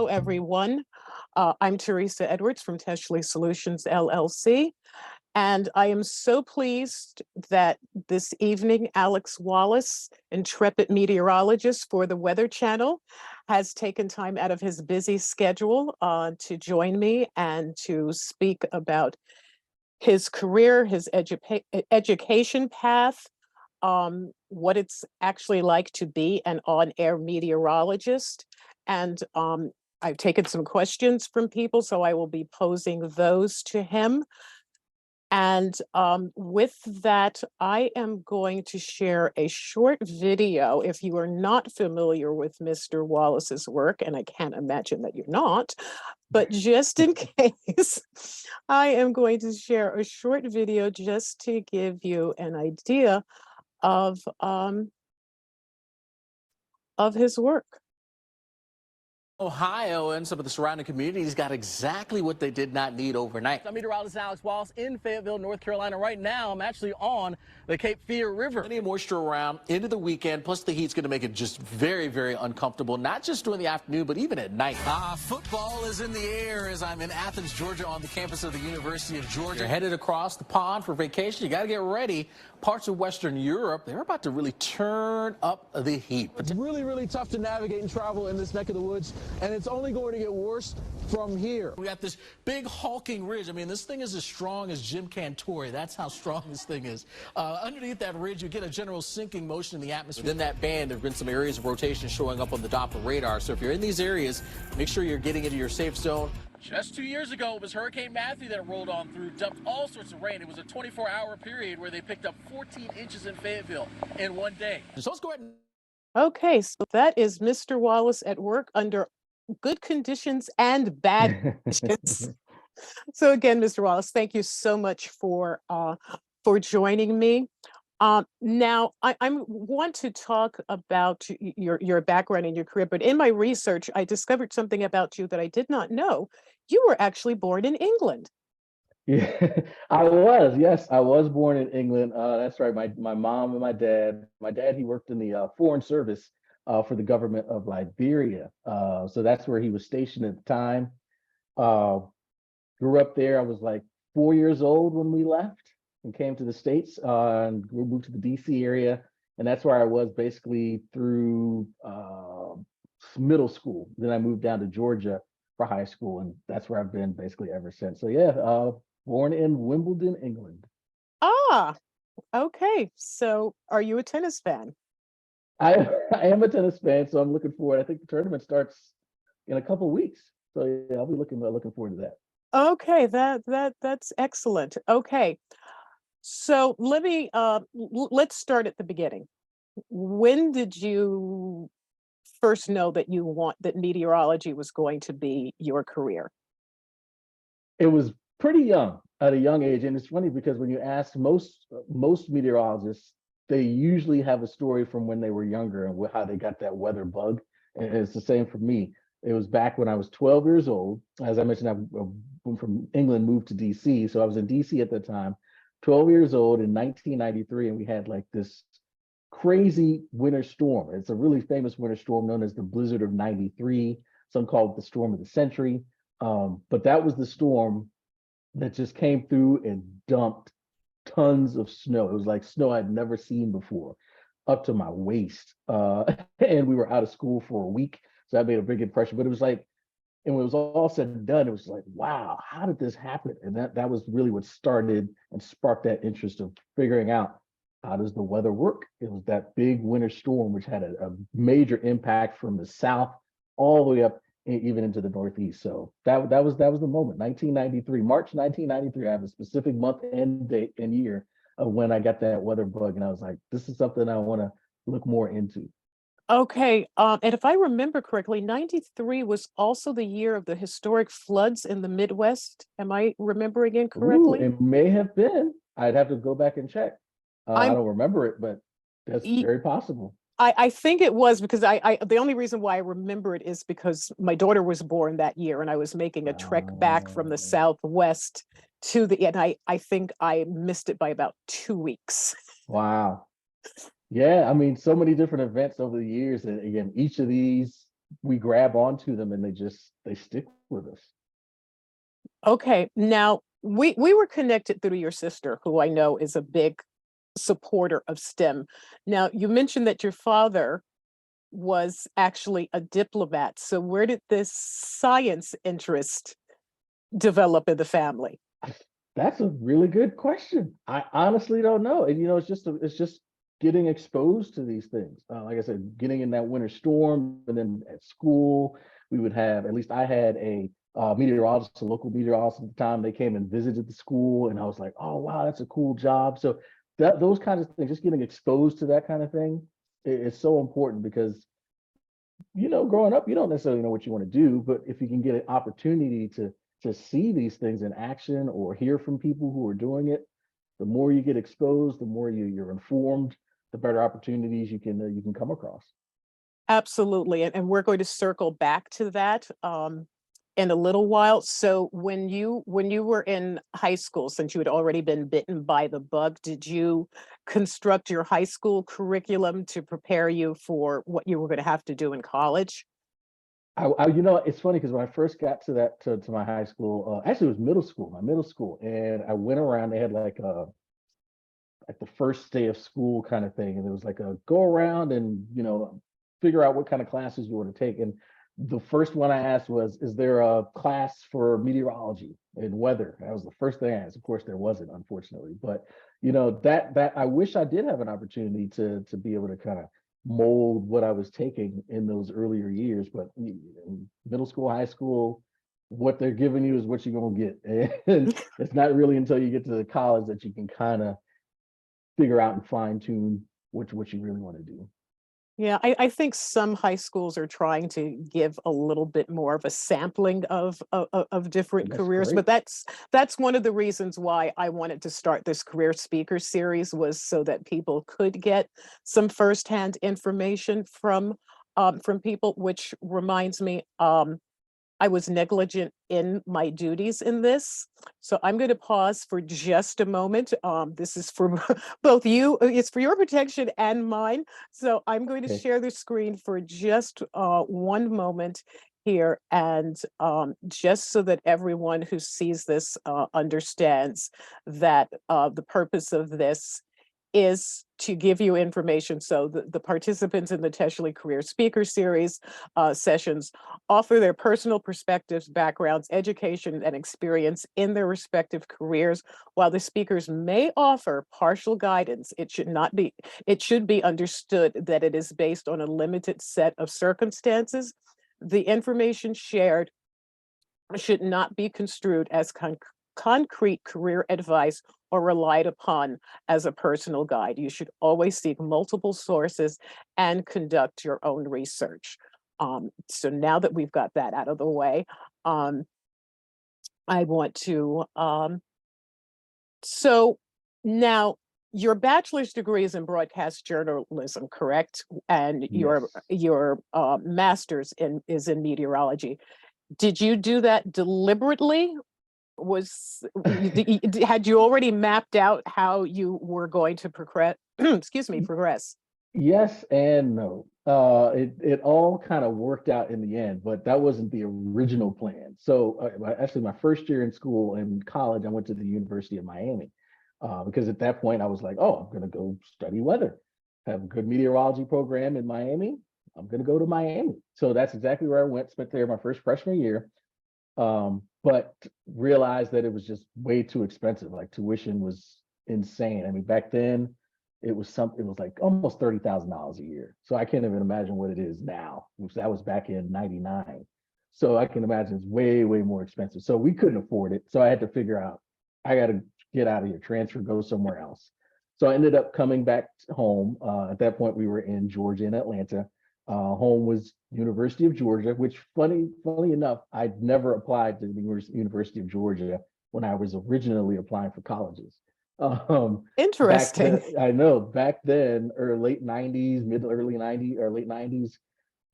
everyone. I'm Teresa Edwards from Teshley Solutions, LLC, and I am so pleased that this evening, Alex Wallace, intrepid meteorologist for the Weather Channel, has taken time out of his busy schedule to join me and to speak about his career, his education path, what it's actually like to be an on-air meteorologist. And I've taken some questions from people, so I will be posing those to him. And with that, I am going to share a short video. If you are not familiar with Mr. Wallace's work, and I can't imagine that you're not, but just in case, I am going to share a short video just to give you an idea of his work. Ohio and some of the surrounding communities got exactly what they did not need overnight. I'm meteorologist Alex Wallace in Fayetteville, North Carolina. Right now, I'm actually on the Cape Fear River. Plenty of moisture around into the weekend, plus the heat's going to make it just very, very uncomfortable, not just during the afternoon, but even at night. Football is in the air as I'm in Athens, Georgia, on the campus of the University of Georgia. You're headed across the pond for vacation. You got to get ready. Parts of Western Europe, they're about to really turn up the heat. It's really, really tough to navigate and travel in this neck of the woods, and it's only going to get worse from here. We got this big hulking ridge. I mean, this thing is as strong as Jim Cantore. That's how strong this thing is. Underneath that ridge, you get a general sinking motion in the atmosphere. Within that band, there have been some areas of rotation showing up on the Doppler radar. So if you're in these areas, make sure you're getting into your safe zone. Just 2 years ago, it was Hurricane Matthew that rolled on through, dumped all sorts of rain. It was a 24-hour period where they picked up 14 inches in Fayetteville in one day. So let's go ahead and... Okay, so that is Mr. Wallace at work under good conditions and bad conditions. So again, Mr. Wallace, thank you so much for joining me. Now, I want to talk about your background and your career, but in my research, I discovered something about you that I did not know. You were actually born in England. Yeah, I was. Yes, I was born in England. That's right. My mom and my dad. My dad, he worked in the Foreign Service for the government of Liberia. So that's where he was stationed at the time. Grew up there. I was like 4 years old when we left and came to the States, and we moved to the DC area. And that's where I was basically through middle school. Then I moved down to Georgia for high school, and that's where I've been basically ever since. So yeah, born in Wimbledon, England. Ah, okay. So are you a tennis fan? I am a tennis fan, so I'm looking forward. I think the tournament starts in a couple of weeks. So yeah, I'll be looking forward to that. Okay, that's excellent. Okay. So let me let's start at the beginning. When did you first know that that meteorology was going to be your career? It was pretty young, at a young age, and it's funny because when you ask most meteorologists, they usually have a story from when they were younger and how they got that weather bug. And it's the same for me. It was back when I was 12 years old. As I mentioned, I from England, moved to DC, so I was in DC at the time. 12 years old in 1993, and we had like this crazy winter storm. It's a really famous winter storm known as the Blizzard of '93. Some call it the storm of the century. But that was the storm that just came through and dumped tons of snow. It was like snow I'd never seen before, up to my waist. And we were out of school for a week. So that made a big impression. But it was like, and when it was all said and done, it was like, wow, how did this happen? And that was really what started and sparked that interest of figuring out, how does the weather work? It was that big winter storm, which had a major impact from the south all the way up even into the Northeast. So that was the moment, 1993, March 1993. I have a specific month and date and year of when I got that weather bug. And I was like, this is something I want to look more into. Okay, and if I remember correctly, 93 was also the year of the historic floods in the Midwest. Am I remembering incorrectly? Ooh, it may have been. I'd have to go back and check. I don't remember it, but that's very possible. I think it was because the only reason why I remember it is because my daughter was born that year and I was making a trek back from the Southwest to and I think I missed it by about 2 weeks. Wow. Yeah, I mean, so many different events over the years. And again, each of these we grab onto them and they stick with us. Okay, now we were connected through your sister, who I know is a big supporter of STEM. Now, you mentioned that your father was actually a diplomat. So where did this science interest develop in the family? That's a really good question. I honestly don't know. And it's just getting exposed to these things. Like I said, getting in that winter storm, and then at school, we would have, at least I had a meteorologist, a local meteorologist at the time. They came and visited the school, and I was like, oh wow, that's a cool job. So those kinds of things, just getting exposed to that kind of thing is so important, because growing up, you don't necessarily know what you want to do, but if you can get an opportunity to see these things in action or hear from people who are doing it, the more you get exposed, the more you're informed, the better opportunities you can come across. Absolutely. And we're going to circle back to that in a little while. So when you were in high school, since you had already been bitten by the bug, did you construct your high school curriculum to prepare you for what you were going to have to do in college? It's funny because when I first got to my high school, actually it was my middle school, and I went around. They had like the first day of school kind of thing, and it was like a go around and figure out what kind of classes you want to take. And the first one I asked was, is there a class for meteorology and weather? That was the first thing I asked. Of course there wasn't, unfortunately, but that I wish I did have an opportunity to be able to kind of mold what I was taking in those earlier years. But in middle school, high school, what they're giving you is what you're gonna get. And it's not really until you get to the college that you can kind of figure out and fine tune what you really want to do. Yeah, I think some high schools are trying to give a little bit more of a sampling of different And that's careers, great. but that's one of the reasons why I wanted to start this career speaker series, was so that people could get some firsthand information from people. Which reminds me, I was negligent in my duties in this. So I'm going to pause for just a moment. This is for both you, it's for your protection and mine. So I'm going to Okay. share the screen for just one moment here. And just so that everyone who sees this understands that the purpose of this is to give you information. So the participants in the Teshley Career Speaker Series sessions offer their personal perspectives, backgrounds, education, and experience in their respective careers. While the speakers may offer partial guidance, it should be understood that it is based on a limited set of circumstances. The information shared should not be construed as concrete career advice or relied upon as a personal guide. You should always seek multiple sources and conduct your own research. So now that we've got that out of the way, I want to, so now your bachelor's degree is in broadcast journalism, correct? And Yes. your master's is in meteorology. Did you do that deliberately? Had you already mapped out how you were going to progress? Excuse me, progress. Yes and no. It all kind of worked out in the end, but that wasn't the original plan. So actually, my first year in school in college, I went to the University of Miami, because at that point I was like, oh, I'm going to go study weather, have a good meteorology program in Miami. I'm going to go to Miami. So that's exactly where I went. Spent there my first freshman year, but realized that it was just way too expensive. Like tuition was insane. I mean, back then it was like almost $30,000 a year. So I can't even imagine what it is now. That was back in '99. So I can imagine it's way, way more expensive. So we couldn't afford it. So I had to figure out, I got to get out of here, transfer, go somewhere else. So I ended up coming back home. At that point, we were in Georgia and Atlanta. Home was University of Georgia, which funny enough, I'd never applied to the University of Georgia when I was originally applying for colleges. Back Interesting. then, I know back then, or late '90s, early '90s, or late '90s,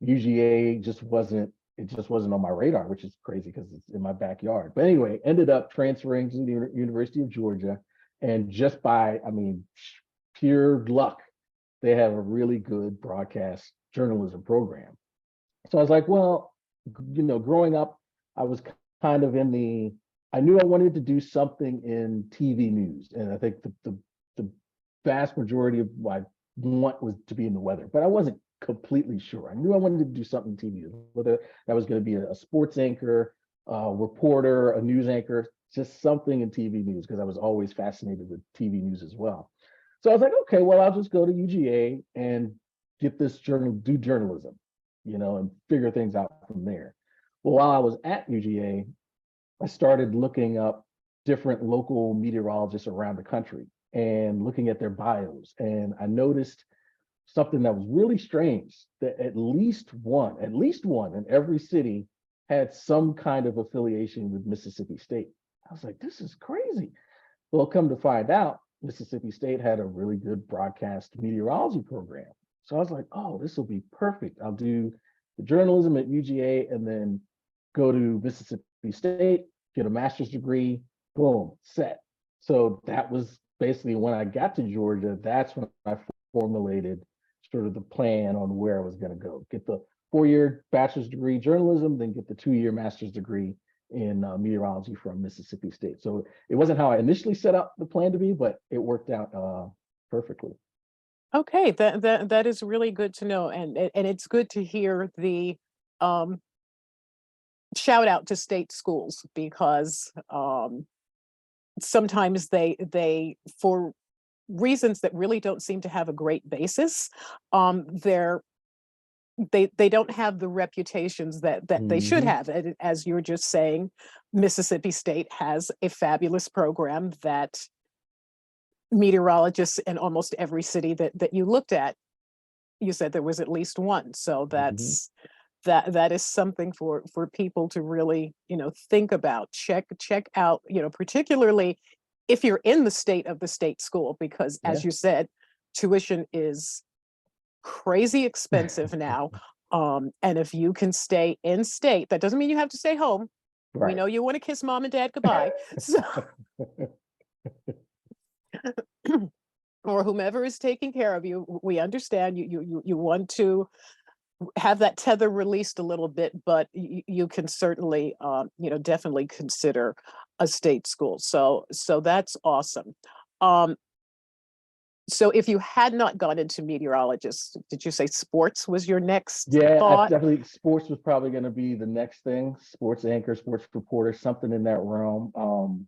UGA just wasn't on my radar, which is crazy because it's in my backyard. But anyway, ended up transferring to the University of Georgia, and just by, I mean, pure luck, they have a really good broadcast journalism program. So I was like, well, growing up, I was kind of I knew I wanted to do something in TV news. And I think the vast majority of what I want was to be in the weather, but I wasn't completely sure. I knew I wanted to do something in TV, whether that was going to be a sports anchor, a reporter, a news anchor, just something in TV news, because I was always fascinated with TV news as well. So I was like, okay, well, I'll just go to UGA and get this do journalism, and figure things out from there. Well, while I was at UGA, I started looking up different local meteorologists around the country and looking at their bios. And I noticed something that was really strange, that at least one in every city had some kind of affiliation with Mississippi State. I was like, this is crazy. Well, come to find out, Mississippi State had a really good broadcast meteorology program. So I was like, oh, this will be perfect. I'll do the journalism at UGA and then go to Mississippi State, get a master's degree, boom, set. So that was basically when I got to Georgia, that's when I formulated sort of the plan on where I was going to go. Get the 4-year bachelor's degree journalism, then get the 2-year master's degree in meteorology from Mississippi State. So it wasn't how I initially set up the plan to be, but it worked out perfectly. Okay, that is really good to know, and it's good to hear the shout out to state schools, because sometimes they for reasons that really don't seem to have a great basis, they don't have the reputations that they should have. And as you were just saying, Mississippi State has a fabulous program that meteorologists in almost every city that you looked at, you said there was at least one. So that is something for people to really, think about, check out, particularly if you're in the state of the state school, because as you said, tuition is crazy expensive now. And if you can stay in state, that doesn't mean you have to stay home. Right. We know you want to kiss mom and dad goodbye. So or whomever is taking care of you, we understand you want to have that tether released a little bit, but you can certainly definitely consider a state school. So that's awesome. So if you had not gone into meteorologist, did you say sports was your next thought? Definitely sports was probably going to be the next thing. Sports anchor, sports reporter, something in that realm.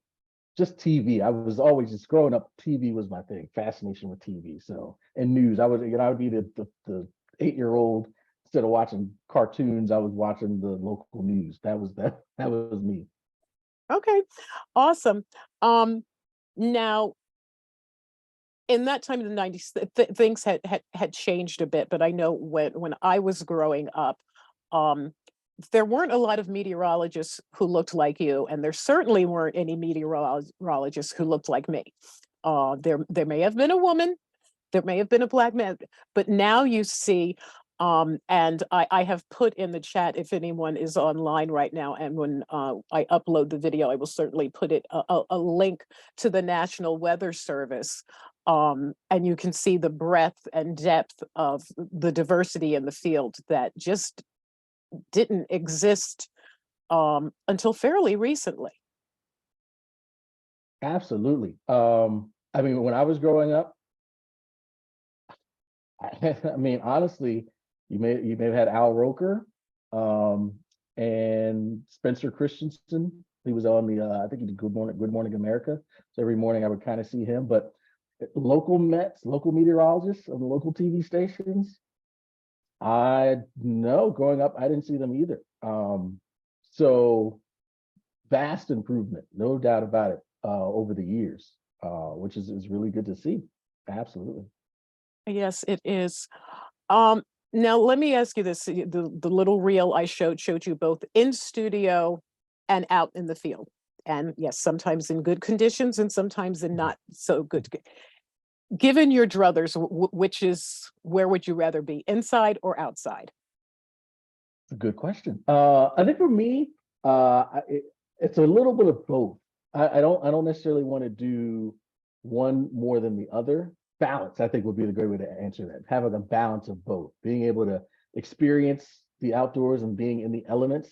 Just TV. I was always, just growing up, TV was my thing. Fascination with TV. So, and news. I would be the 8-year-old. Instead of watching cartoons, I was watching the local news. That was me. Okay, awesome. Now, in that time in the 90s, things had changed a bit, but I know when I was growing up, there weren't a lot of meteorologists who looked like you, and there certainly weren't any meteorologists who looked like me. There may have been a woman, there may have been a Black man, but now you see, and I have put in the chat, if anyone is online right now, and when I upload the video, I will certainly put a link to the National Weather Service. And you can see the breadth and depth of the diversity in the field that just didn't exist until fairly recently. Absolutely. I mean, when I was growing up, I mean, honestly, you may have had Al Roker, and Spencer Christensen. He was on the I think he did Good Morning America. So every morning I would kind of see him. But local meteorologists on the local TV stations, growing up, I didn't see them either. So vast improvement, no doubt about it, over the years, which is really good to see. Absolutely. Yes, it is. Now let me ask you this: the little reel I showed you both in studio and out in the field, and yes, sometimes in good conditions and sometimes in not so good. Given your druthers, where would you rather be, inside or outside? It's a good question. I think for me, it's a little bit of both. I don't necessarily want to do one more than the other. Balance, I think, would be the great way to answer that. Having a balance of both, being able to experience the outdoors and being in the elements,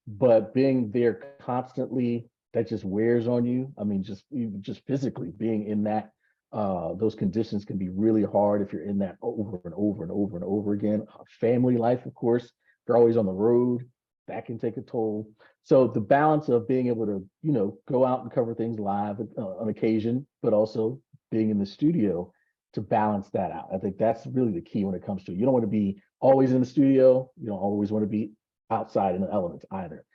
but being there constantly, that just wears on you. I mean, just physically being in that, those conditions can be really hard if you're in that over and over and over and over again. Family life, of course, if you're always on the road, that can take a toll. So the balance of being able to, go out and cover things live on occasion, but also being in the studio to balance that out. I think that's really the key when it comes to it. You don't want to be always in the studio. You don't always want to be outside in the elements either.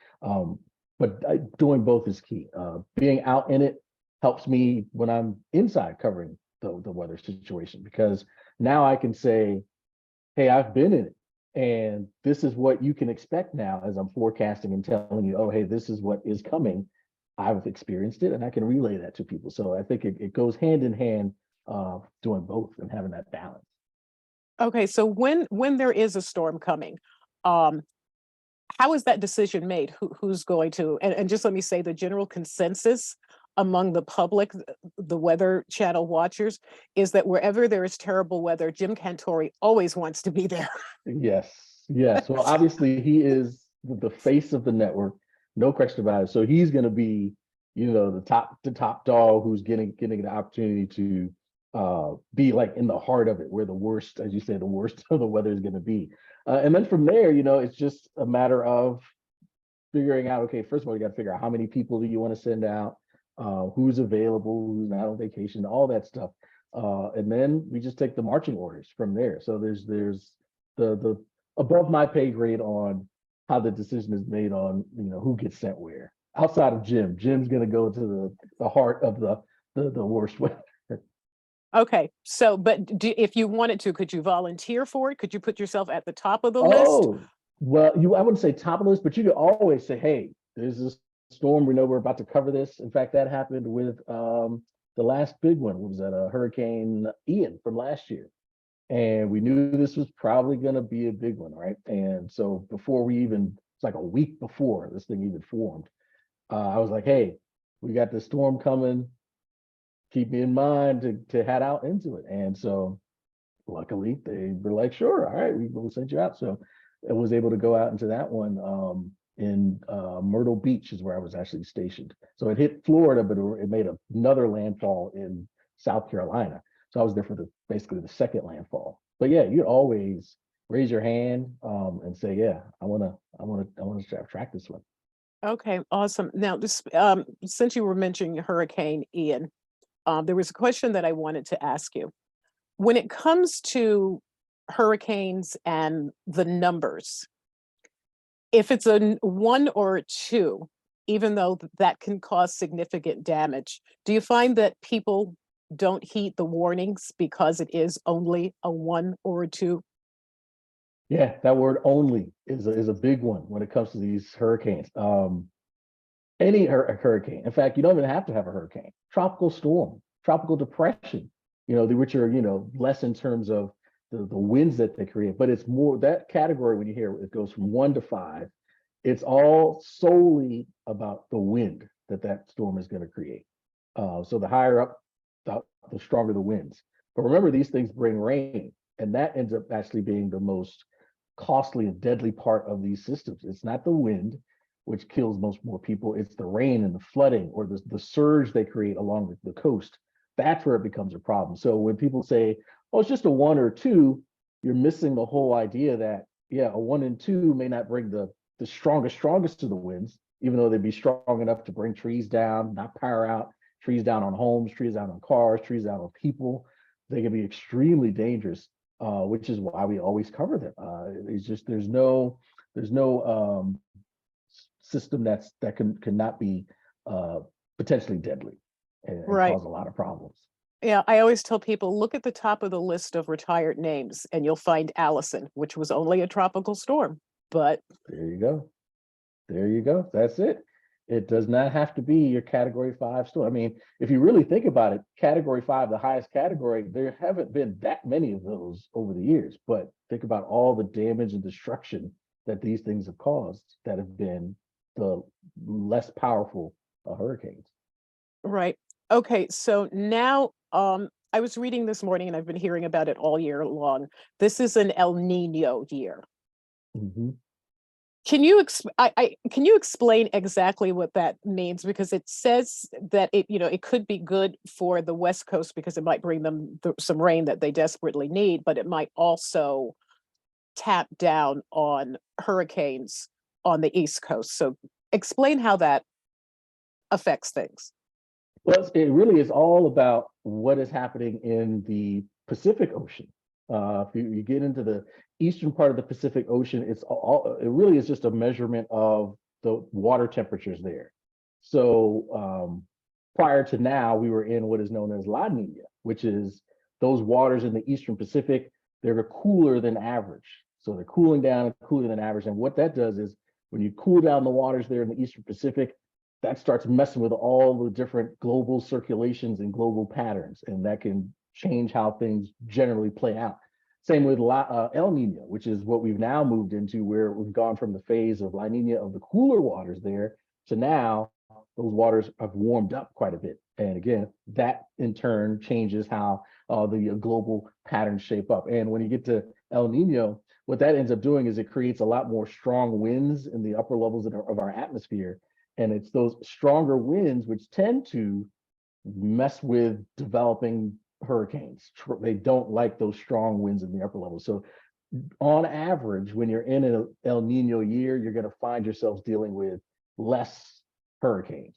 But doing both is key. Being out in it helps me when I'm inside covering the weather situation, because now I can say, hey, I've been in it. And this is what you can expect now as I'm forecasting and telling you, oh, hey, this is what is coming. I've experienced it and I can relay that to people. So I think it goes hand in hand, doing both and having that balance. Okay, so when there is a storm coming, um, how is that decision made? Who's going to, and just let me say the general consensus among the public, the Weather Channel watchers, is that wherever there is terrible weather, Jim Cantori always wants to be there. Yes, yes. Well, obviously he is the face of the network, no question about it. So he's going to be, the top dog who's getting the opportunity to be like in the heart of it, where the worst, as you say, the worst of the weather is going to be. And then from there, it's just a matter of figuring out, okay, first of all, you got to figure out how many people do you want to send out, who's available, who's not on vacation, all that stuff. And then we just take the marching orders from there. So there's the above my pay grade on how the decision is made on, who gets sent where. Outside of Jim, Jim's going to go to the heart of the worst weather. Okay, so but if you wanted to, could you volunteer for it? Could you put yourself at the top of the list? Oh, well, I wouldn't say top of the list, but you could always say, hey, there's this storm. We know we're about to cover this. In fact, that happened with the last big one. Was that Hurricane Ian from last year? And we knew this was probably going to be a big one, right? And so before it's like a week before this thing even formed, I was like, hey, we got the storm coming. Keep me in mind to head out into it. And so luckily they were like, sure, all right, we'll send you out. So I was able to go out into that one in Myrtle Beach is where I was actually stationed. So it hit Florida, but it made another landfall in South Carolina. So I was there for basically the second landfall. But yeah, you always raise your hand and say, yeah, I want to track this one. Okay, awesome. Now, this since you were mentioning Hurricane Ian, there was a question that I wanted to ask you. When it comes to hurricanes and the numbers, if it's a 1 or a 2, even though that can cause significant damage, do you find that people don't heed the warnings because it is only a 1 or a 2? Yeah, that word only is a big one when it comes to these hurricanes. Any hurricane. In fact, you don't even have to have a hurricane. Tropical storm, tropical depression, which are, less in terms of the winds that they create, but it's more that category when you hear it goes from 1 to 5. It's all solely about the wind that storm is going to create. So the higher up, the stronger the winds. But remember, these things bring rain, and that ends up actually being the most costly and deadly part of these systems. It's not the wind, which kills more people. It's the rain and the flooding or the surge they create along the coast. That's where it becomes a problem. So when people say, oh, it's just a 1 or 2, you're missing the whole idea that, yeah, a 1 and 2 may not bring the strongest of the winds, even though they'd be strong enough to bring trees down, not power out, trees down on homes, trees down on cars, trees down on people. They can be extremely dangerous, which is why we always cover them. It's just there's no system that cannot be potentially deadly and Right. cause a lot of problems. Yeah, I always tell people, look at the top of the list of retired names and you'll find Allison, which was only a tropical storm. But there you go. There you go. That's it. It does not have to be your category 5 storm. I mean, if you really think about it, category 5, the highest category, there haven't been that many of those over the years. But think about all the damage and destruction that these things have caused that have been the less powerful hurricanes. right. Okay, so now I was reading this morning and I've been hearing about it all year long. This is an El Nino year. Mm-hmm. Can you can you explain exactly what that means? Because it says that it could be good for the West Coast because it might bring them some rain that they desperately need, but it might also tap down on hurricanes on the East Coast. So explain how that affects things. Well, it really is all about what is happening in the Pacific Ocean. If you get into the eastern part of the Pacific Ocean, it really is just a measurement of the water temperatures there. So prior to now, we were in what is known as La Nina, which is those waters in the Eastern Pacific, they're cooler than average. So they're cooling down and cooler than average. And what that does is when you cool down the waters there in the Eastern Pacific, that starts messing with all the different global circulations and global patterns, and that can change how things generally play out. Same with El Nino, which is what we've now moved into, where we've gone from the phase of La Nina of the cooler waters there to now those waters have warmed up quite a bit. And again, that in turn changes how the global patterns shape up. And when you get to El Nino, what that ends up doing is it creates a lot more strong winds in the upper levels of our atmosphere. And it's those stronger winds which tend to mess with developing hurricanes. They don't like those strong winds in the upper levels. So on average, when you're in an El Nino year, you're going to find yourselves dealing with less hurricanes.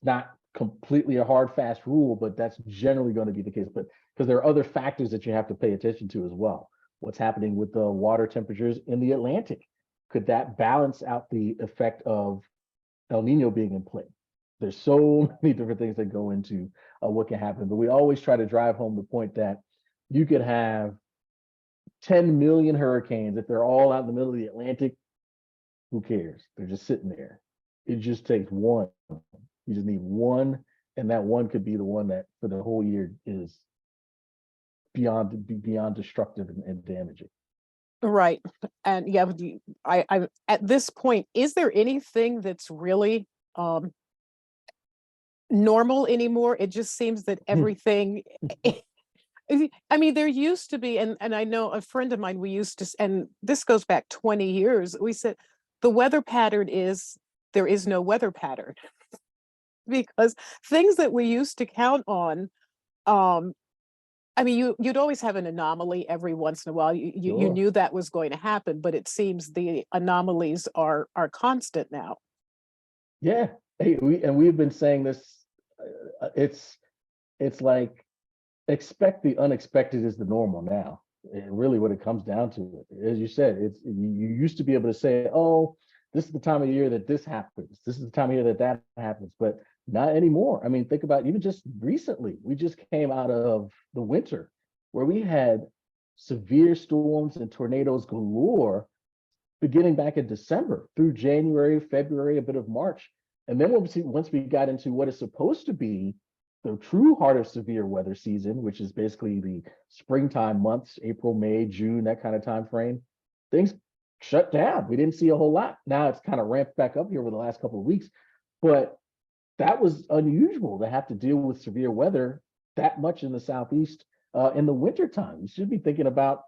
Not completely a hard, fast rule, but that's generally going to be the case. But because there are other factors that you have to pay attention to as well. What's happening with the water temperatures in the Atlantic? Could that balance out the effect of El Nino being in play? There's so many different things that go into what can happen, but we always try to drive home the point that you could have 10 million hurricanes. If they're all out in the middle of the Atlantic, who cares? They're just sitting there. It just takes one. You just need one, and that one could be the one that for the whole year is beyond destructive and damaging. Right. And yeah, I at this point, is there anything that's really normal anymore? It just seems that everything I mean, there used to be, and I know a friend of mine, we used to, and this goes back 20 years, we said the weather pattern is there is no weather pattern because things that we used to count on, I mean, you'd always have an anomaly every once in a while. You Sure. knew that was going to happen, but it seems the anomalies are constant now. Yeah. Hey, we've been saying this. It's like expect the unexpected is the normal now. And really, what it comes down to, as you said, you used to be able to say, "Oh, this is the time of year that this happens. This is the time of year that happens," but not anymore. I mean, think about even just recently. We just came out of the winter where we had severe storms and tornadoes galore beginning back in December through January, February, a bit of March. And then once we got into what is supposed to be the true heart of severe weather season, which is basically the springtime months, April, May, June, that kind of time frame, things shut down. We didn't see a whole lot. Now it's kind of ramped back up here over the last couple of weeks, but that was unusual to have to deal with severe weather that much in the Southeast in the wintertime. You should be thinking about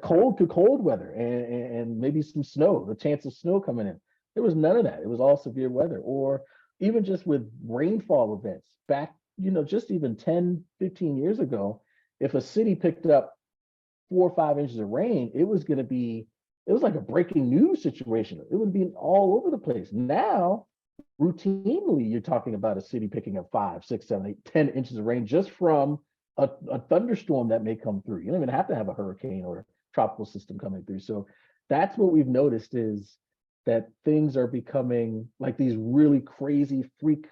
cold to cold weather and maybe some snow, the chance of snow coming in. There was none of that. It was all severe weather, or even just with rainfall events back, just even 10, 15 years ago, if a city picked up 4 or 5 inches of rain, it was like a breaking news situation. It would be all over the place. Now, routinely, you're talking about a city picking up 5, 6, 7, 8, 10 inches of rain just from a thunderstorm that may come through. You don't even have to have a hurricane or a tropical system coming through. So that's what we've noticed is that things are becoming like these really crazy freak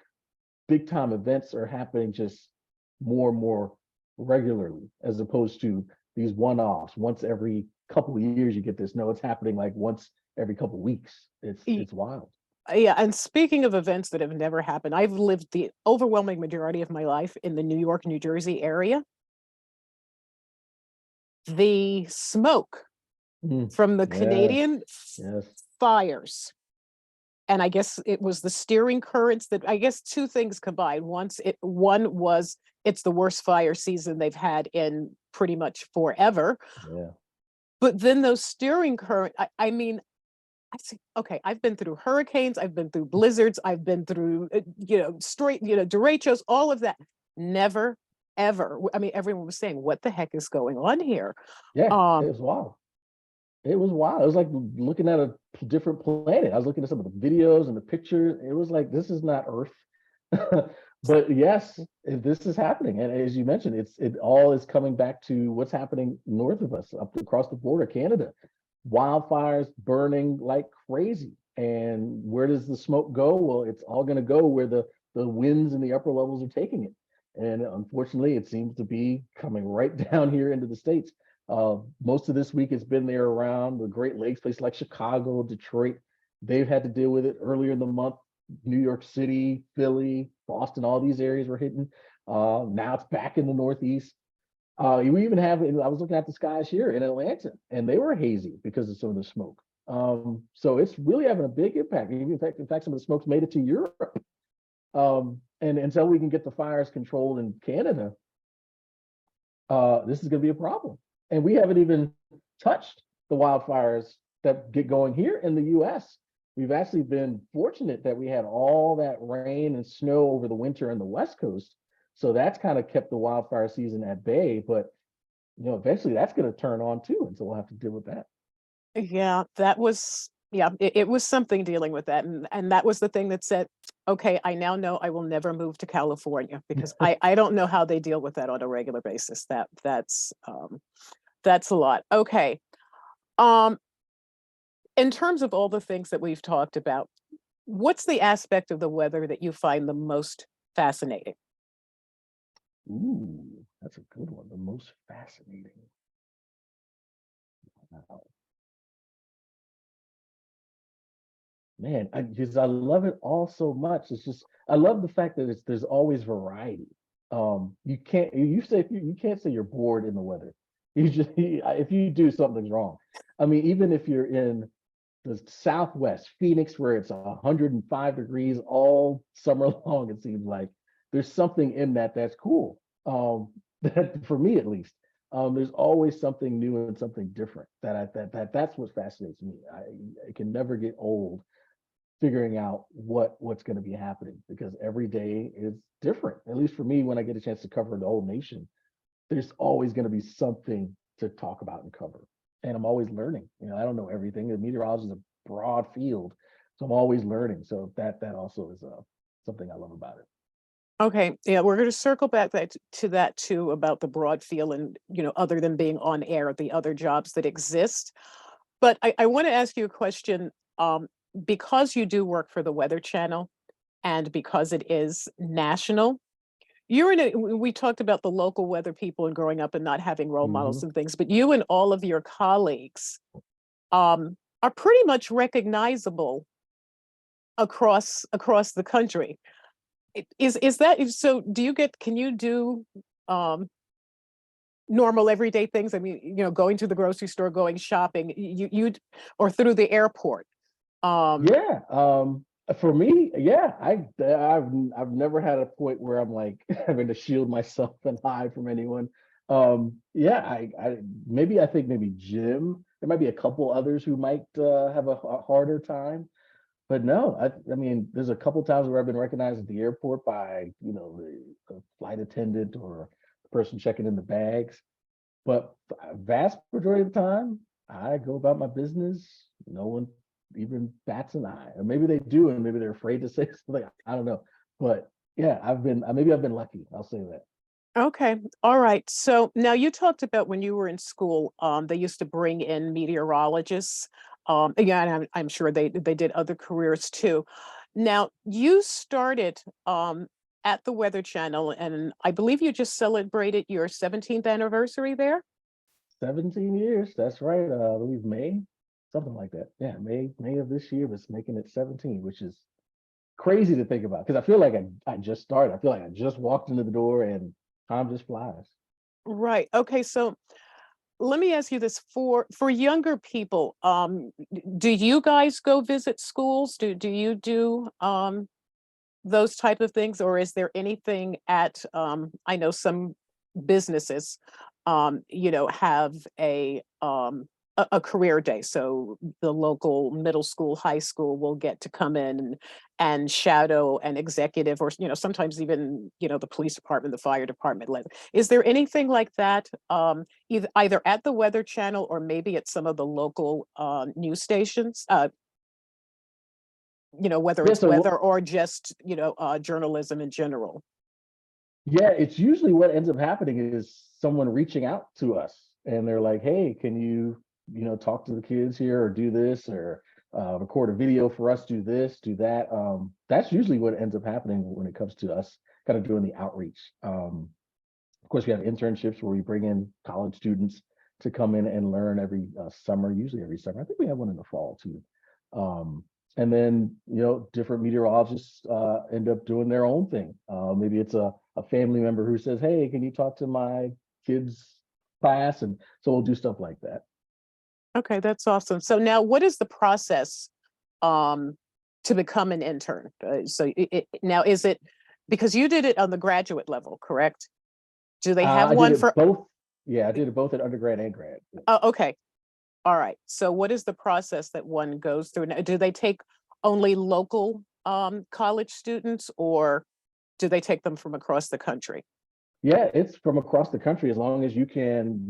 big time events are happening just more and more regularly, as opposed to these one-offs. Once every couple of years you get this. No, it's happening like once every couple of weeks. It's wild. Yeah, and speaking of events that have never happened, I've lived the overwhelming majority of my life in the New York, New Jersey area. The smoke from the Canadian fires, and I guess it was the steering currents that, I guess, two things combined. One was it's the worst fire season they've had in pretty much forever. Yeah. But then those steering current, I mean, I see. Okay, I've been through hurricanes, I've been through blizzards, I've been through, straight, derechos, all of that. Never, ever. I mean, everyone was saying, "What the heck is going on here?" Yeah, it Um, was wild. It was wild. It was like looking at a different planet. I was looking at some of the videos and the pictures. It was like, this is not Earth. But yes, this is happening. And as you mentioned, it all is coming back to what's happening north of us, up across the border, Canada. Wildfires burning like crazy. And where does the smoke go? Well, it's all going to go where the winds in the upper levels are taking it. And unfortunately, it seems to be coming right down here into the States. Most of this week it's been there around the Great Lakes, places like Chicago, Detroit. They've had to deal with it earlier in the month. New York City, Philly, Boston, all these areas were hitting. Now it's back in the Northeast. We even have, I was looking at the skies here in Atlanta, and they were hazy because of some of the smoke. So it's really having a big impact. In fact, some of the smoke's made it to Europe. And until we can get the fires controlled in Canada, this is going to be a problem. And we haven't even touched the wildfires that get going here in the US. We've actually been fortunate that we had all that rain and snow over the winter on the West Coast. So that's kind of kept the wildfire season at bay. But eventually that's going to turn on too. And so we'll have to deal with that. yeah, it was something dealing with that. And that was the thing that said, okay, I now know I will never move to California because I don't know how they deal with that on a regular basis. That's a lot. Okay. In terms of all the things that we've talked about, what's the aspect of the weather that you find the most fascinating? Ooh, that's a good one. The most fascinating. Wow. Man, because I love it all so much. It's just I love the fact that there's always variety. You can't you can't say you're bored in the weather. You just if you do, something's wrong. I mean, even if you're in the Southwest, Phoenix, where it's 105 degrees all summer long, it seems like there's something in that's cool. That for me at least. There's always something new and something different that's what fascinates me. I can never get old figuring out what's going to be happening because every day is different. At least for me, when I get a chance to cover the whole nation, there's always going to be something to talk about and cover. And I'm always learning. I don't know everything. The meteorology is a broad field, so I'm always learning. So that also is something I love about it. Okay, yeah, we're going to circle back to that too about the broad field and other than being on air, the other jobs that exist. But I want to ask you a question. Because you do work for the Weather Channel and because it is national, we talked about the local weather people and growing up and not having role Hmm. models and things, but you and all of your colleagues are pretty much recognizable across the country. Is that so? Can you do um, normal everyday things? I mean, going to the grocery store, going shopping, or through the airport. Um, Yeah. For me, yeah, I've never had a point where I'm like having to shield myself and hide from anyone. Yeah, I think maybe Jim. There might be a couple others who might have a harder time. But no, I mean, there's a couple times where I've been recognized at the airport by, the flight attendant or the person checking in the bags. But vast majority of the time, I go about my business. No one even bats an eye, or maybe they do, and maybe they're afraid to say something. I don't know, but yeah, maybe I've been lucky. I'll say that. okay, all right. So now you talked about when you were in school, they used to bring in meteorologists. Yeah, and I'm sure they did other careers too. Now you started at the Weather Channel, and I believe you just celebrated your 17th anniversary there. 17 years. That's right. I believe May, something like that. Yeah, May of this year was making it 17, which is crazy to think about because I feel like I just started. I feel like I just walked into the door and time just flies. Right. Okay. So let me ask you this for younger people. Do you guys go visit schools? Do you do those type of things, or is there anything at I know some businesses have a career day. So the local middle school, high school will get to come in and shadow an executive, or sometimes even the police department, the fire department. Is there anything like that, either at the Weather Channel or maybe at some of the local news stations? Whether Yeah, it's so weather or just journalism in general. yeah, it's usually what ends up happening is someone reaching out to us and they're like, hey, can you, talk to the kids here or do this or record a video for us, do this, do that. That's usually what ends up happening when it comes to us kind of doing the outreach. Of course, we have internships where we bring in college students to come in and learn every summer, usually every summer. I think we have one in the fall too. And then, different meteorologists end up doing their own thing. Maybe it's a family member who says, hey, can you talk to my kids' class? And so we'll do stuff like that. Okay, that's awesome. So now what is the process to become an intern? Now, is it, because you did it on the graduate level, correct? Do they have I one did it for? both. Yeah, I did it both at undergrad and grad. Oh, okay. All right. So what is the process that one goes through? Now, do they take only local college students, or do they take them from across the country? Yeah, it's from across the country as long as you can,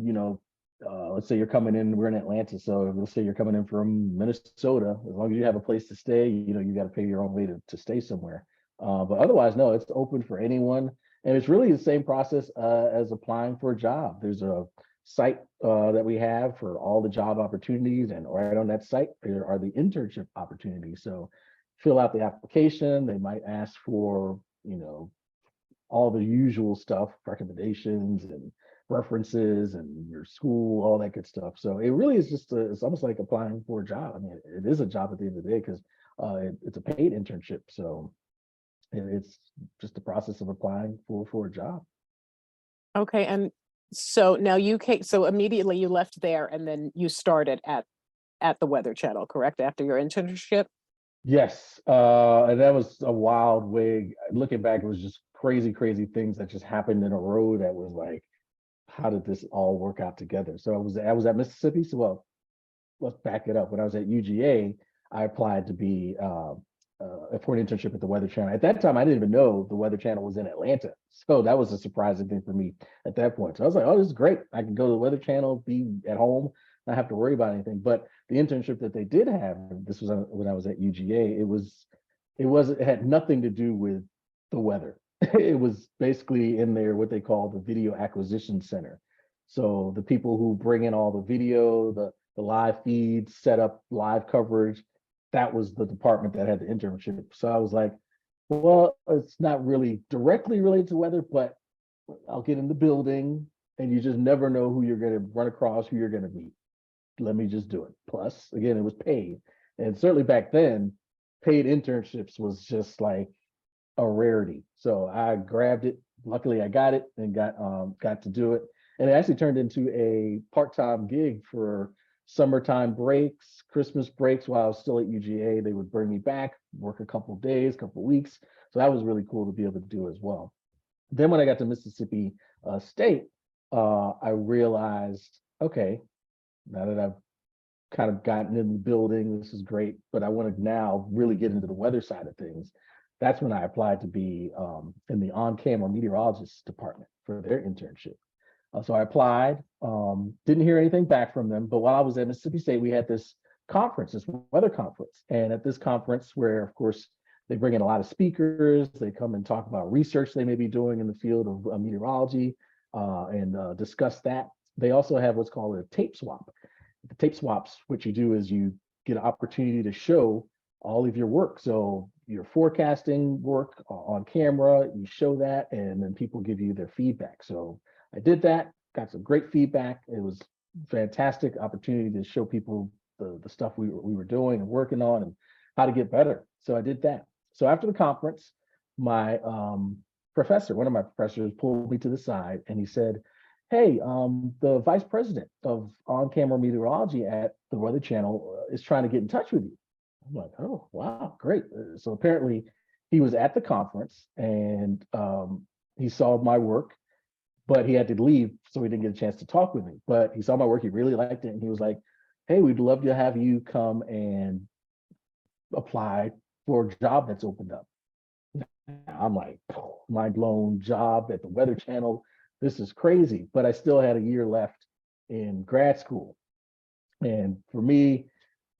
let's say you're coming in, we're in Atlanta. So let's say you're coming in from Minnesota, as long as you have a place to stay, you got to pay your own way to stay somewhere. But otherwise, no, it's open for anyone. And it's really the same process as applying for a job. There's a site that we have for all the job opportunities, and right on that site there are the internship opportunities. So fill out the application. They might ask for, all the usual stuff, recommendations and references and your school, all that good stuff. So it really is just it's almost like applying for a job. I mean, it is a job at the end of the day because it's a paid internship. So it's just the process of applying for a job. Okay, and so now so immediately you left there and then you started at the Weather Channel, correct? After your internship? Yes, and that was a wild way. Looking back, it was just crazy, crazy things that just happened in a row that was like, how did this all work out together? So I was at Mississippi. So well, let's back it up. When I was at UGA, I applied to be for an internship at the Weather Channel. At that time, I didn't even know the Weather Channel was in Atlanta. So that was a surprising thing for me at that point. So I was like, oh, this is great. I can go to the Weather Channel, be at home, not have to worry about anything. But the internship that they did have, this was when I was at UGA, it had nothing to do with the weather. It was basically in there what they call the video acquisition center. So the people who bring in all the video, the live feeds, set up live coverage, that was the department that had the internship. So I was like, well, it's not really directly related to weather, but I'll get in the building and you just never know who you're going to run across, who you're going to meet. Let me just do it. Plus, again, it was paid. And certainly back then, paid internships was just like a rarity. So I grabbed it. Luckily, I got it and got to do it. And it actually turned into a part-time gig for summertime breaks, Christmas breaks. While I was still at UGA, they would bring me back, work a couple of days, couple of weeks. So that was really cool to be able to do as well. Then when I got to Mississippi State, I realized, okay, now that I've kind of gotten in the building, this is great, but I want to now really get into the weather side of things. That's when I applied to be in the on-camera meteorologist department for their internship. So I applied, didn't hear anything back from them. But while I was at Mississippi State, we had this conference, this weather conference. And at this conference, where of course they bring in a lot of speakers, they come and talk about research they may be doing in the field of meteorology and discuss that. They also have what's called a tape swap. The tape swaps, what you do is you get an opportunity to show all of your work. So your forecasting work on camera, you show that, and then people give you their feedback. So I did that, got some great feedback. It was fantastic opportunity to show people the stuff we were doing and working on and how to get better. So I did that. So after the conference, my professor, one of my professors, pulled me to the side and he said, hey, the vice president of on-camera meteorology at the Weather Channel is trying to get in touch with you. I'm like, oh, wow, great. So apparently he was at the conference and he saw my work, but he had to leave, so he didn't get a chance to talk with me. But he saw my work, he really liked it, and he was like, hey, we'd love to have you come and apply for a job that's opened up. I'm like, mind blown, job at the Weather Channel. This is crazy. But I still had a year left in grad school. And for me,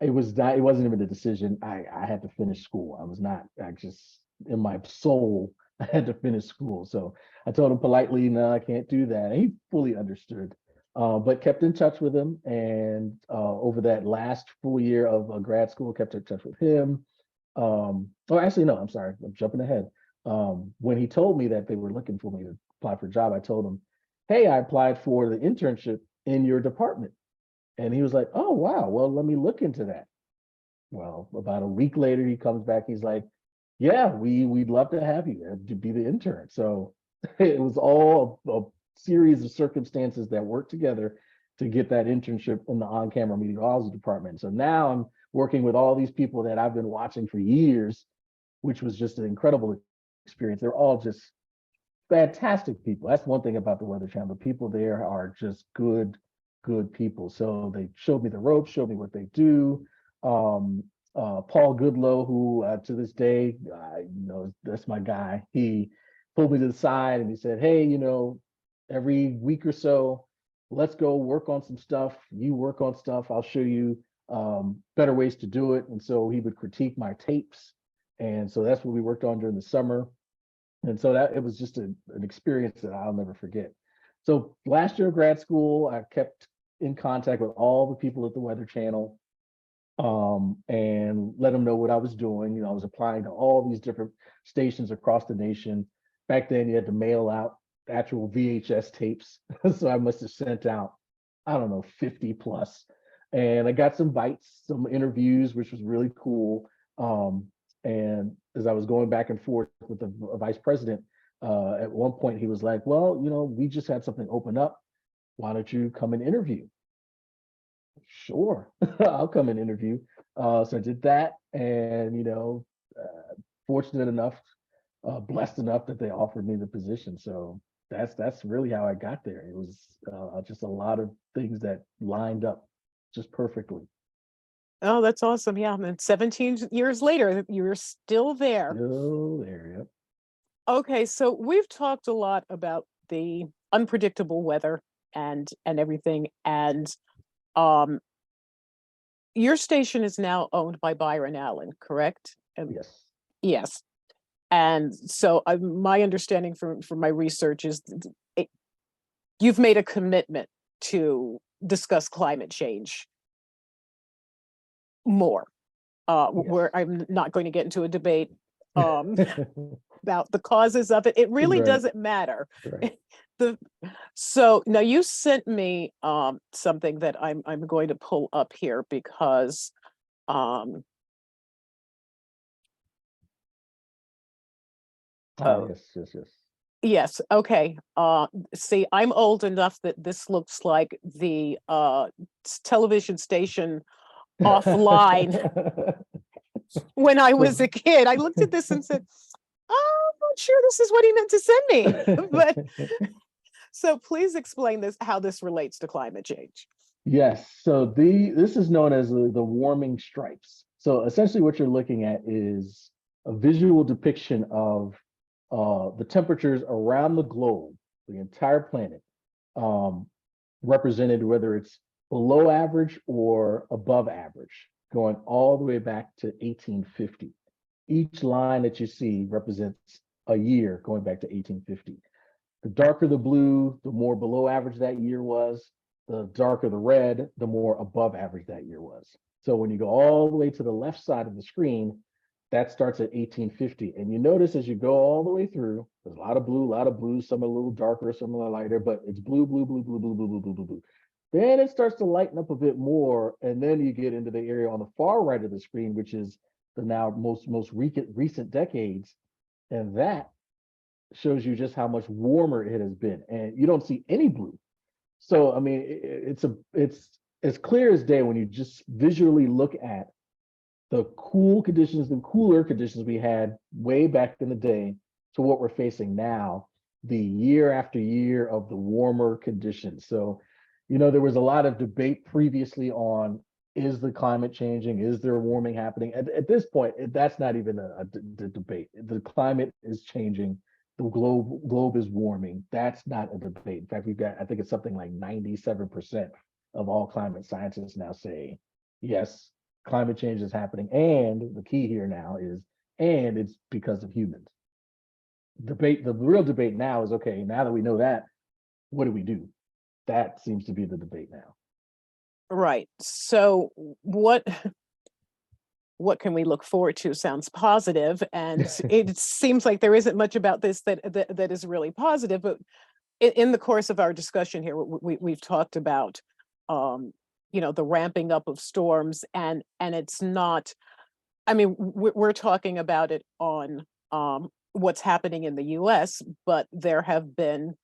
it wasn't even a decision. I had to finish school. I just, in my soul, I had to finish school. So I told him politely, no, I can't do that. And he fully understood, but kept in touch with him. And over that last full year of grad school, kept in touch with him. Oh, actually, no, I'm sorry. I'm jumping ahead. When he told me that they were looking for me to apply for a job, I told him, hey, I applied for the internship in your department. And he was like, oh, wow, well, let me look into that. Well, about a week later, he comes back. He's like, yeah, we'd love to have you to be the intern. So it was all a series of circumstances that worked together to get that internship in the on-camera meteorology department. So now I'm working with all these people that I've been watching for years, which was just an incredible experience. They're all just fantastic people. That's one thing about the Weather Channel. The people there are just good people. So they showed me the ropes, showed me what they do. Paul Goodlow, who to this day, that's my guy. He pulled me to the side and he said, hey, every week or so, let's go work on some stuff. You work on stuff. I'll show you better ways to do it. And so he would critique my tapes. And so that's what we worked on during the summer. And so that it was just an experience that I'll never forget. So last year of grad school, I kept in contact with all the people at the Weather Channel, and let them know what I was doing. I was applying to all these different stations across the nation. Back then, you had to mail out actual VHS tapes. So I must have sent out, I don't know, 50 plus. And I got some bites, some interviews, which was really cool. And as I was going back and forth with the vice president, at one point he was like, well, we just had something open up. Why don't you come and interview? Sure, I'll come and interview. So I did that, and fortunate enough, blessed enough that they offered me the position. So that's really how I got there. It was just a lot of things that lined up just perfectly. Oh, that's awesome. Yeah. And 17 years later, you're still there. Still there, yep. Okay, so we've talked a lot about the unpredictable weather and everything. And your station is now owned by Byron Allen, correct? Yes. Yes. And so my understanding from my research is you've made a commitment to discuss climate change more. Yes. Where I'm not going to get into a debate about the causes of it. It really doesn't matter. Right. So now you sent me something that I'm going to pull up here because yes. Okay. See, I'm old enough that this looks like the television station offline when I was a kid. I looked at this and said, oh, I'm not sure this is what he meant to send me. But so please explain how this relates to climate change. Yes. So this is known as the warming stripes. So essentially what you're looking at is a visual depiction of the temperatures around the globe, the entire planet, represented whether it's below average or above average, going all the way back to 1850. Each line that you see represents a year going back to 1850. The darker the blue, the more below average that year was. The darker the red, the more above average that year was. So when you go all the way to the left side of the screen, that starts at 1850. And you notice as you go all the way through, there's a lot of blue, some are a little darker, some are lighter, but it's blue, blue, blue, blue, blue, blue, blue, blue, blue, blue. Then it starts to lighten up a bit more. And then you get into the area on the far right of the screen, which is the now most recent decades. And that shows you just how much warmer it has been. And you don't see any blue. So, I mean, it's as clear as day when you just visually look at the cool conditions, the cooler conditions we had way back in the day to what we're facing now, the year after year of the warmer conditions. So, there was a lot of debate previously on is the climate changing? Is there warming happening? At this point, that's not even debate. The climate is changing. The globe is warming. That's not a debate. In fact, we've got, I think it's something like 97% of all climate scientists now say, yes, climate change is happening. And the key here now is, and it's because of humans. The real debate now is, okay, now that we know that, what do we do? That seems to be the debate now. Right. So what can we look forward to? Sounds positive, and it seems like there isn't much about this that is really positive. But in the course of our discussion here, we've talked about, the ramping up of storms, and it's not. I mean, we're talking about it on what's happening in the U.S., but there have been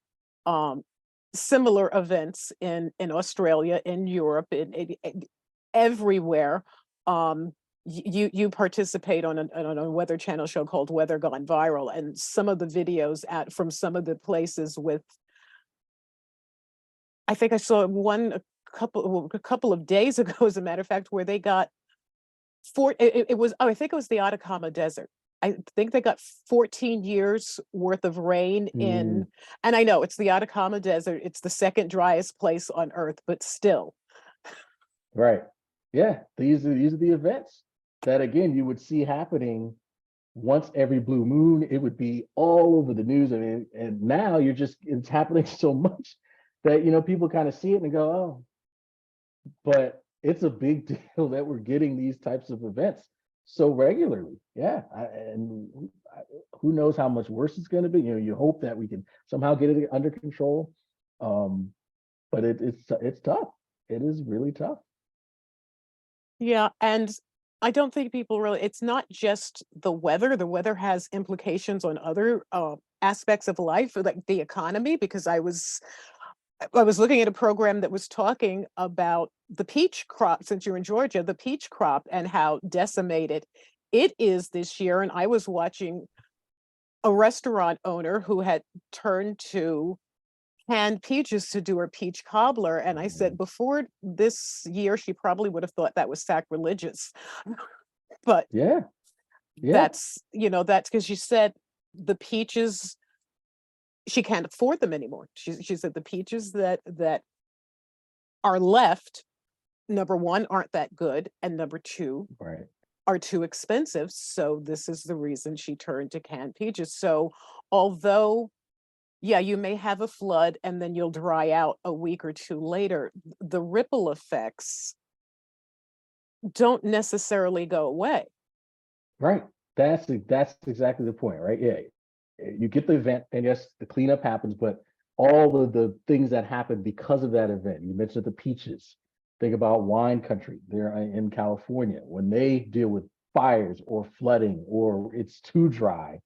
similar events in Australia, in Europe, in everywhere. You participate on a Weather Channel show called Weather Gone Viral, and some of the videos from some of the places with, I think I saw one a couple of days ago, as a matter of fact, where they got I think it was the Atacama Desert. I think they got 14 years worth of rain in, and I know it's the Atacama Desert. It's the second driest place on Earth, but still. Right. Yeah. These are the events that, again, you would see happening once every blue moon. It would be all over the news. I mean, and now it's happening so much that, people kind of see it and go, oh, but it's a big deal that we're getting these types of events so regularly. Yeah. And who knows how much worse it's going to be. You hope that we can somehow get it under control. But it's tough. It is really tough. Yeah. And I don't think people really, it's not just the weather. The weather has implications on other aspects of life, like the economy, because I was looking at a program that was talking about the peach crop, since you're in Georgia, the peach crop and how decimated it is this year. And I was watching a restaurant owner who had turned to canned peaches to do her peach cobbler. And I said, before this year, she probably would have thought that was sacrilegious. But yeah, that's because she said the peaches, she can't afford them anymore. She said the peaches that are left, number one, aren't that good, and number two, right, are too expensive. So this is the reason she turned to canned peaches. So although, yeah, you may have a flood and then you'll dry out a week or two later, the ripple effects don't necessarily go away. right. That's exactly the point, right? Yeah, you get the event, and yes, the cleanup happens, but all of the things that happen because of that event. You mentioned the peaches. Think about wine country there in California. When they deal with fires or flooding or it's too dry,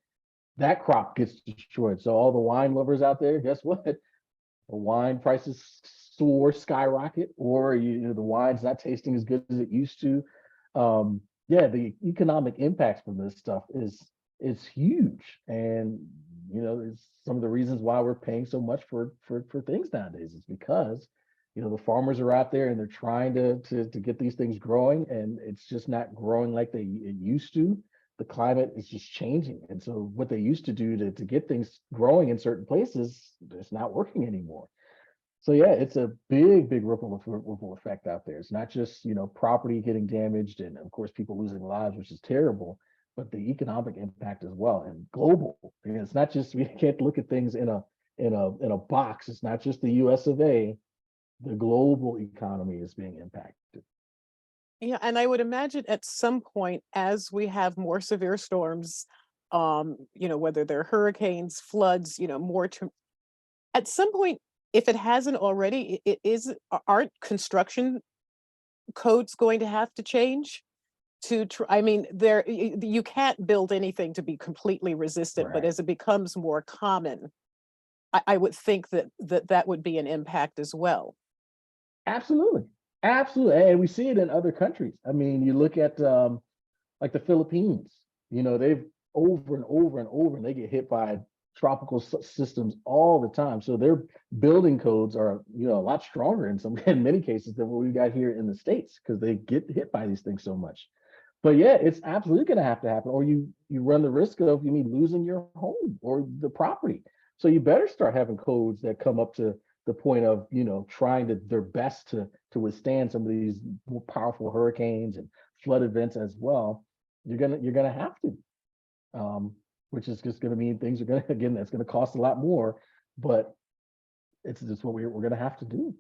that crop gets destroyed. So all the wine lovers out there, guess what? The wine prices skyrocket, or the wine's not tasting as good as it used to. The economic impacts from this stuff is huge, and it's some of the reasons why we're paying so much for things nowadays. Is because the farmers are out there and they're trying to get these things growing, and it's just not growing like it used to. The climate is just changing, and so what they used to do to get things growing in certain places, it's not working anymore. So yeah, it's a big ripple effect out there. It's not just property getting damaged, and of course people losing lives, which is terrible, but the economic impact as well, and global. It's not just, we can't look at things in a box. It's not just the US of A. The global economy is being impacted. Yeah, and I would imagine at some point, as we have more severe storms, whether they're hurricanes, floods, at some point, if it hasn't already, aren't construction codes going to have to change I mean, you can't build anything to be completely resistant, Right. but as it becomes more common, I would think that would be an impact as well. Absolutely. And we see it in other countries. I mean, you look at like the Philippines, they've over and over and over, and they get hit by tropical systems all the time. So their building codes are, a lot stronger in many cases than what we got here in the States, because they get hit by these things so much. But yeah, it's absolutely going to happen, or you run the risk of losing your home or the property. So you better start having codes that come up to the point of trying their best to withstand some of these more powerful hurricanes and flood events as well. You're gonna have to, which is just going to mean things are going to, again, that's going to cost a lot more, but it's just what we're going to have to do.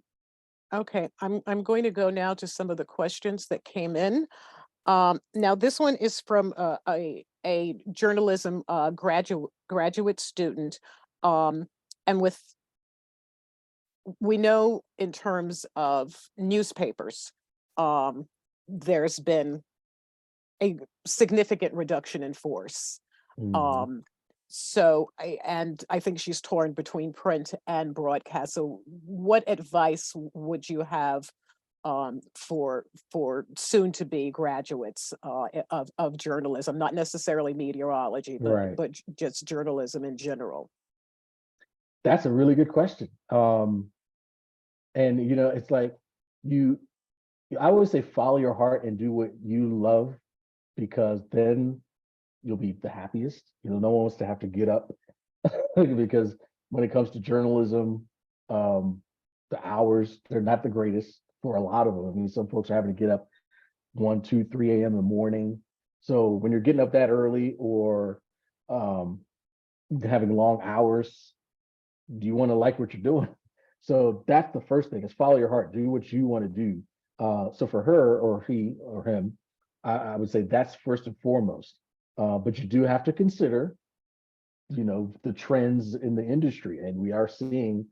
Okay, I'm going to go now to some of the questions that came in. Now this one is from a journalism graduate student, and we know in terms of newspapers, there's been a significant reduction in force. Mhm. So I think she's torn between print and broadcast. So what advice would you have for soon to be graduates of journalism, not necessarily meteorology, Right. but just journalism in general? That's a really good question. And it's like you, I always say follow your heart and do what you love, because then you'll be the happiest. No one wants to have to get up because when it comes to journalism, the hours, they're not the greatest for a lot of them. I mean, some folks are having to get up 1, 2, 3 a.m. in the morning. So when you're getting up that early, or having long hours, do you want to like what you're doing? So that's the first thing, is follow your heart, do what you want to do. So for her or he or him, I would say that's first and foremost. But you do have to consider, the trends in the industry, and we are seeing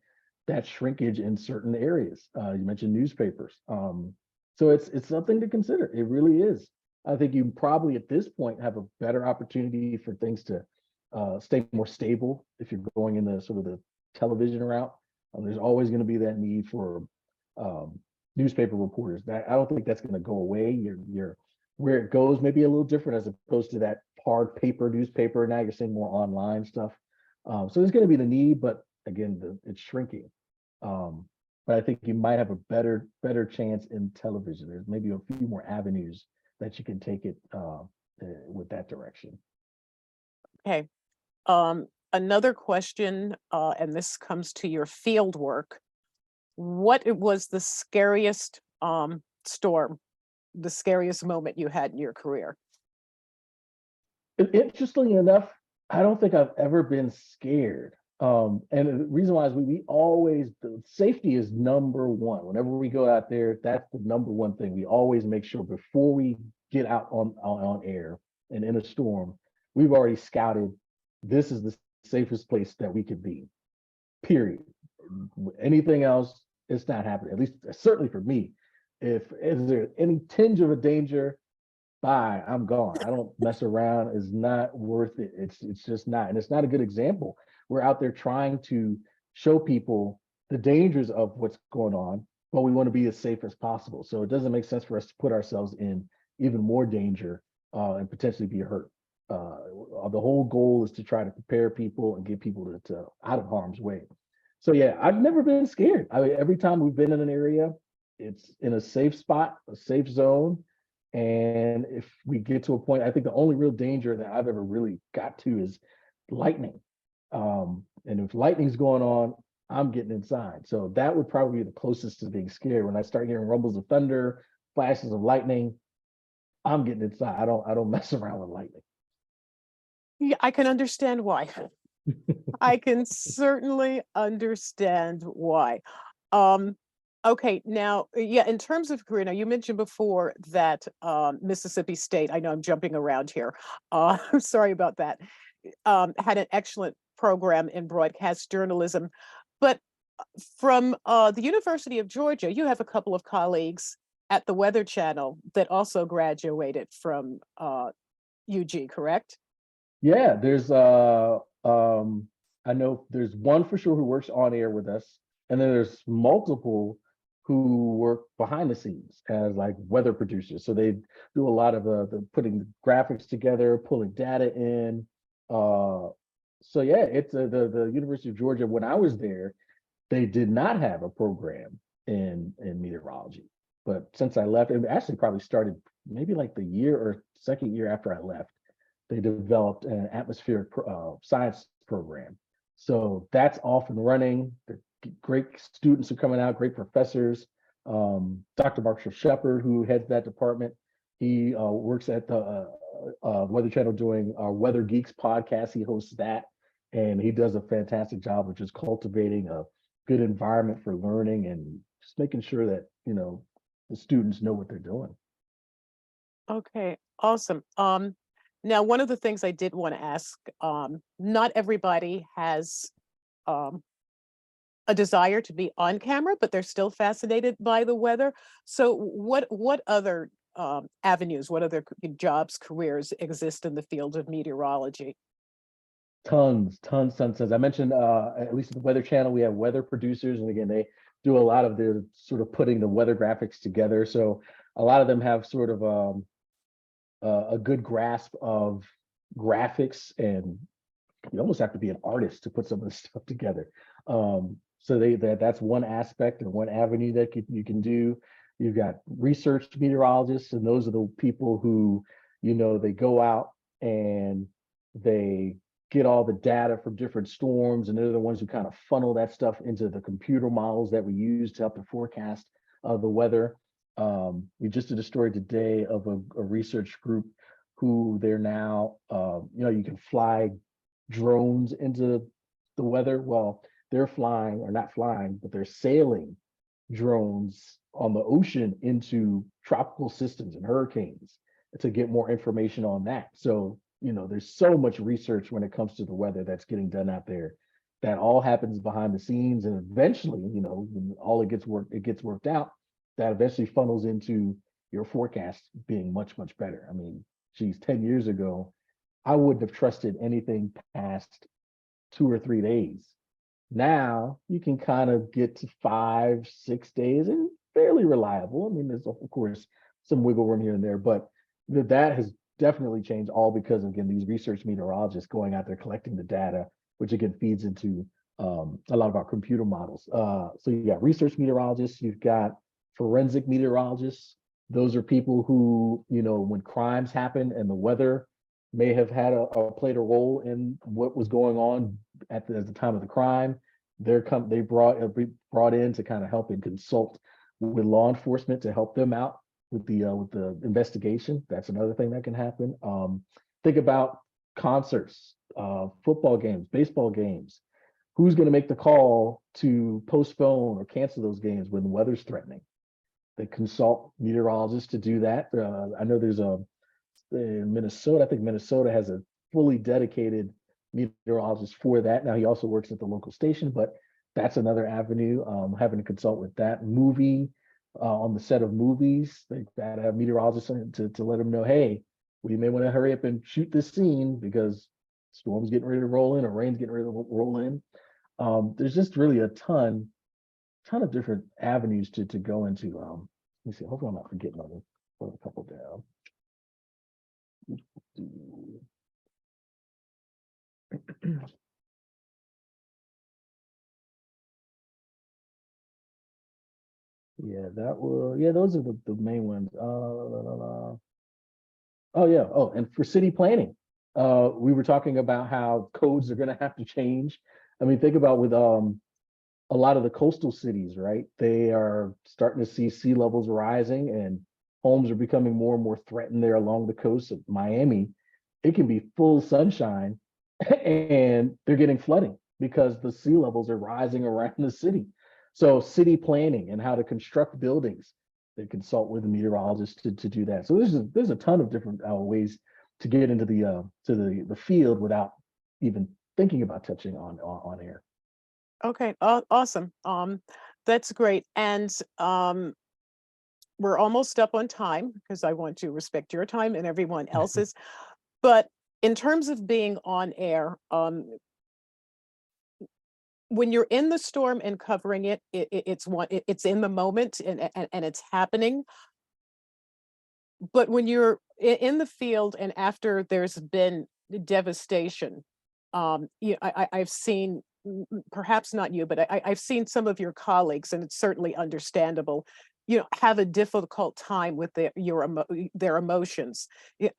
that shrinkage in certain areas. You mentioned newspapers. So it's something to consider. It really is. I think you probably at this point have a better opportunity for things to stay more stable if you're going in the sort of the television route. There's always going to be that need for newspaper reporters. That I don't think that's going to go away. You're where it goes maybe a little different, as opposed to that hard paper newspaper. Now you're seeing more online stuff. So there's going to be the need, but again, it's shrinking. But I think you might have a better chance in television. There's maybe a few more avenues that you can take it with that direction. Okay. Another question, and this comes to your field work. What was the scariest storm, the scariest moment you had in your career? Interestingly enough, I don't think I've ever been scared. And the reason why is we always, safety is number one. Whenever we go out there, that's the number one thing. We always make sure before we get out on air and in a storm, we've already scouted, this is the safest place that we could be, period. Anything else, it's not happening. At least certainly for me. If is there any tinge of a danger, bye, I'm gone. I don't mess around. It's not worth it. It's just not. And it's not a good example. We're out there trying to show people the dangers of what's going on, but we want to be as safe as possible. So it doesn't make sense for us to put ourselves in even more danger and potentially be hurt. The whole goal is to try to prepare people and get people to out of harm's way. So yeah, I've never been scared. I mean, every time we've been in an area, it's in a safe spot, a safe zone. And if we get to a point, I think the only real danger that I've ever really got to is lightning. And if lightning's going on, I'm getting inside. So that would probably be the closest to being scared. When I start hearing rumbles of thunder, flashes of lightning, I'm getting inside. I don't mess around with lightning. Yeah, I can understand why. I can certainly understand why. Okay, now, yeah, in terms of career, now you mentioned before that Mississippi State, I know I'm jumping around here. I'm sorry about that. Had an excellent program in broadcast journalism. But from the University of Georgia, you have a couple of colleagues at the Weather Channel that also graduated from UG, correct? Yeah, I know there's one for sure who works on air with us, and then there's multiple who work behind the scenes as like weather producers. So they do a lot of the putting the graphics together, pulling data in, So yeah, it's the University of Georgia. When I was there, they did not have a program in meteorology. But since I left, it actually probably started maybe like the year or second year after I left, they developed an atmospheric science program. So that's off and running. The great students are coming out, great professors. Dr. Marshall Shepard, who heads that department, he works at the Weather Channel doing our Weather Geeks podcast. He hosts that, and he does a fantastic job of just cultivating a good environment for learning and just making sure that the students know what they're doing. Okay, awesome. Now one of the things I did want to ask, not everybody has a desire to be on camera, but they're still fascinated by the weather. So what other avenues, what other jobs, careers exist in the field of meteorology? Tons. I mentioned, at least at the Weather Channel, we have weather producers, and again, they do a lot of the sort of putting the weather graphics together. So a lot of them have sort of a good grasp of graphics, and you almost have to be an artist to put some of this stuff together. So that's one aspect and one avenue that you can do. You've got research meteorologists, and those are the people who, they go out and they get all the data from different storms, and they're the ones who kind of funnel that stuff into the computer models that we use to help to forecast the weather. We just did a story today of a research group who they're now, you can fly drones into the weather. Well, they're flying, or not flying, but they're sailing drones on the ocean into tropical systems and hurricanes to get more information on that. So, there's so much research when it comes to the weather that's getting done out there. That all happens behind the scenes, and eventually, when all it gets worked out, that eventually funnels into your forecast being much, much better. I mean, geez, 10 years ago, I wouldn't have trusted anything past 2 or 3 days. Now you can kind of get to 5, 6 days and fairly reliable. I mean, there's of course some wiggle room here and there, but that has definitely changed, all because of, again, these research meteorologists going out there collecting the data, which again feeds into a lot of our computer models. So you got research meteorologists, you've got forensic meteorologists. Those are people who, when crimes happen and the weather may have had played a role in what was going on at the time of the crime, they brought in to kind of help and consult with law enforcement to help them out with the investigation. That's another thing that can happen. Think about concerts, football games, baseball games. Who's going to make the call to postpone or cancel those games when the weather's threatening? They consult meteorologists to do that. I know there's in Minnesota, I think Minnesota has a fully dedicated meteorologist for that. Now he also works at the local station, but that's another avenue, having to consult with that. On the set of movies, they gotta have meteorologists to let them know, hey, we may want to hurry up and shoot this scene because storm's getting ready to roll in or rain's getting ready to roll in. There's just really a ton of different avenues to go into. Let me see, hopefully I'm not forgetting other. Put a couple down. Those are the main ones. And for city planning, we were talking about how codes are going to have to change. I mean, think about with a lot of the coastal cities, right? They are starting to see sea levels rising, and homes are becoming more and more threatened there along the coast of Miami. It can be full sunshine and they're getting flooding because the sea levels are rising around the city. So city planning and how to construct buildings, they consult with a meteorologist to do that. So there's a ton of different ways to get into the field without even thinking about touching on air. Okay, awesome. That's great. And we're almost up on time because I want to respect your time and everyone else's. But in terms of being on air, when you're in the storm and covering it's in the moment and it's happening. But when you're in the field and after there's been devastation, I've seen, perhaps not you, but I've seen some of your colleagues, and it's certainly understandable, have a difficult time with their emotions. Yeah,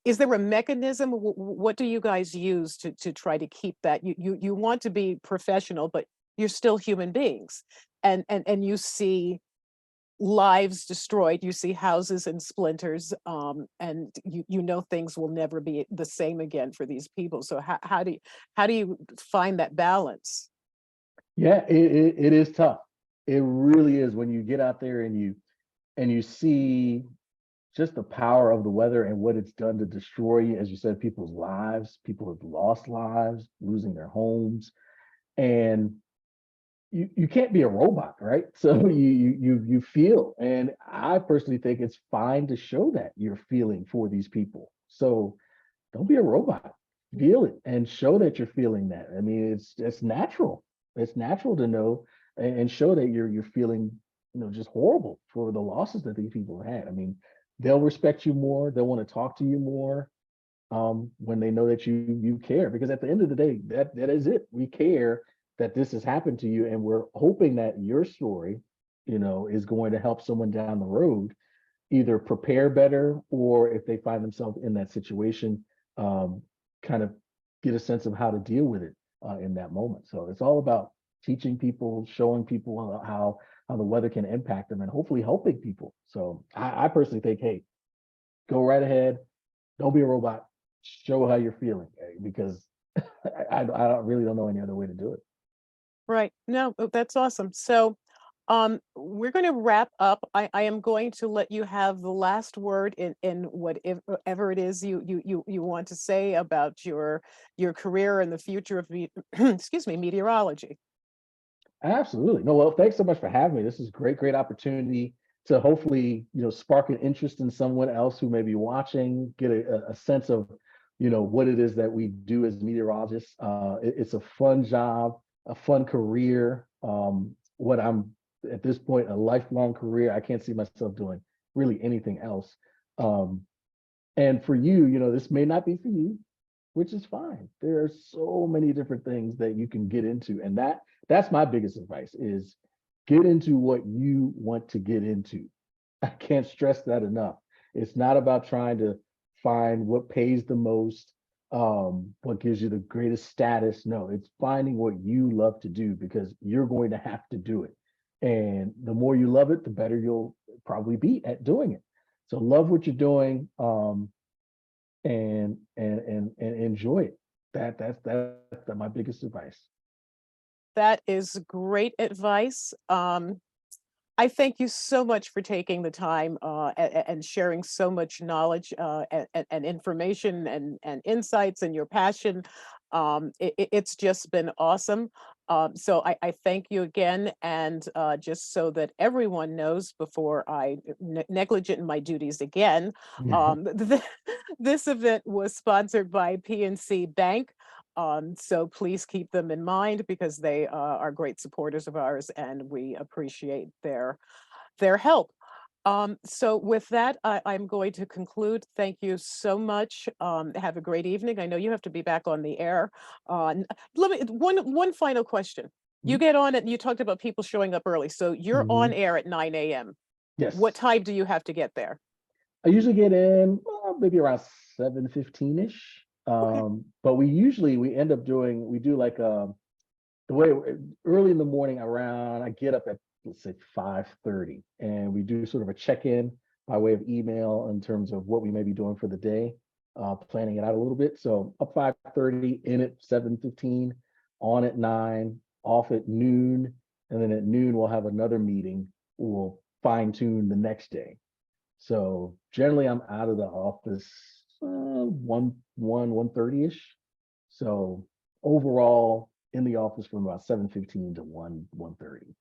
is there a mechanism? What do you guys use to try to keep that? You want to be professional, but you're still human beings, and you see lives destroyed, you see houses in splinters, and things will never be the same again for these people. So how do you find that balance? Yeah, it is tough. It really is when you get out there and you see just the power of the weather and what it's done to destroy, as you said, people's lives. People have lost lives, losing their homes, and you can't be a robot, right? So you feel, and I personally think it's fine to show that you're feeling for these people. So don't be a robot. Feel it and show that you're feeling that. I mean, it's natural. It's natural to know and show that you're feeling, just horrible for the losses that these people had. I mean, they'll respect you more. They'll want to talk to you more when they know that you care. Because at the end of the day, that is it. We care that this has happened to you, and we're hoping that your story, is going to help someone down the road either prepare better, or if they find themselves in that situation, kind of get a sense of how to deal with it in that moment. So it's all about teaching people, showing people how the weather can impact them, and hopefully helping people. So I personally think, hey, go right ahead. Don't be a robot. Show how you're feeling, because I really don't know any other way to do it. Right. No, that's awesome. So, we're going to wrap up. I am going to let you have the last word in whatever it is you want to say about your career and the future of excuse me, meteorology. Absolutely. No, well, thanks so much for having me. This is great opportunity to hopefully, spark an interest in someone else who may be watching, get a sense of, what it is that we do as meteorologists. It's a fun job, a fun career. What I'm at this point, a lifelong career. I can't see myself doing really anything else. Um, and for you, this may not be for you, which is fine. There are so many different things that you can get into. And that's my biggest advice is get into what you want to get into. I can't stress that enough. It's not about trying to find what pays the most, what gives you the greatest status. No, it's finding what you love to do, because you're going to have to do it. And the more you love it, the better you'll probably be at doing it. So love what you're doing, and enjoy it. That's my biggest advice. That is great advice. I thank you so much for taking the time and sharing so much knowledge and information and insights and your passion. It's just been awesome. So I thank you again. And just so that everyone knows before I negligent in my duties again, this event was sponsored by PNC Bank. So please keep them in mind because they are great supporters of ours and we appreciate their help. So with that, I'm going to conclude. Thank you so much. Have a great evening. I know you have to be back on the air. Let me one final question. You get on it, and you talked about people showing up early. So you're on Mhm. air at 9 a.m. What Yes. time do you have to get there? I usually get in maybe around 7:15 ish. Okay. But we end up we do like the way early in the morning around, I get up at, let's say, 5:30, and we do sort of a check-in by way of email in terms of what we may be doing for the day, planning it out a little bit. So up 5:30, in at 7:15, on at 9, off at noon, and then at noon we'll have another meeting. We'll fine tune the next day. So generally I'm out of the office 1:30 ish. So overall in the office from about 7:15 to 1:30.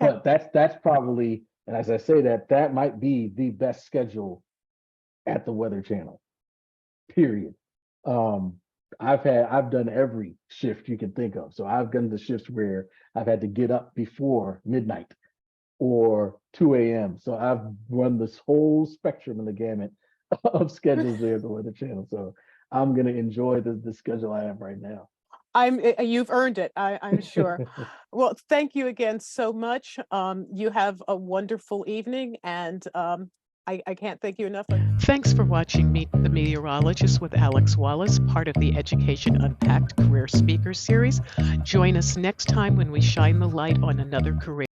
Okay. But that's probably, and as I say that might be the best schedule at the Weather Channel, period. Um, I've done every shift you can think of. So I've done the shifts where I've had to get up before midnight or 2 a.m. So I've run this whole spectrum in the gamut of schedules there at the Weather Channel. So I'm going to enjoy the schedule I have right now. You've earned it, I'm sure. Well, thank you again so much. You have a wonderful evening, and I can't thank you enough. Thanks for watching Meet the Meteorologist with Alex Wallace, part of the Education Unpacked Career Speaker Series. Join us next time when we shine the light on another career.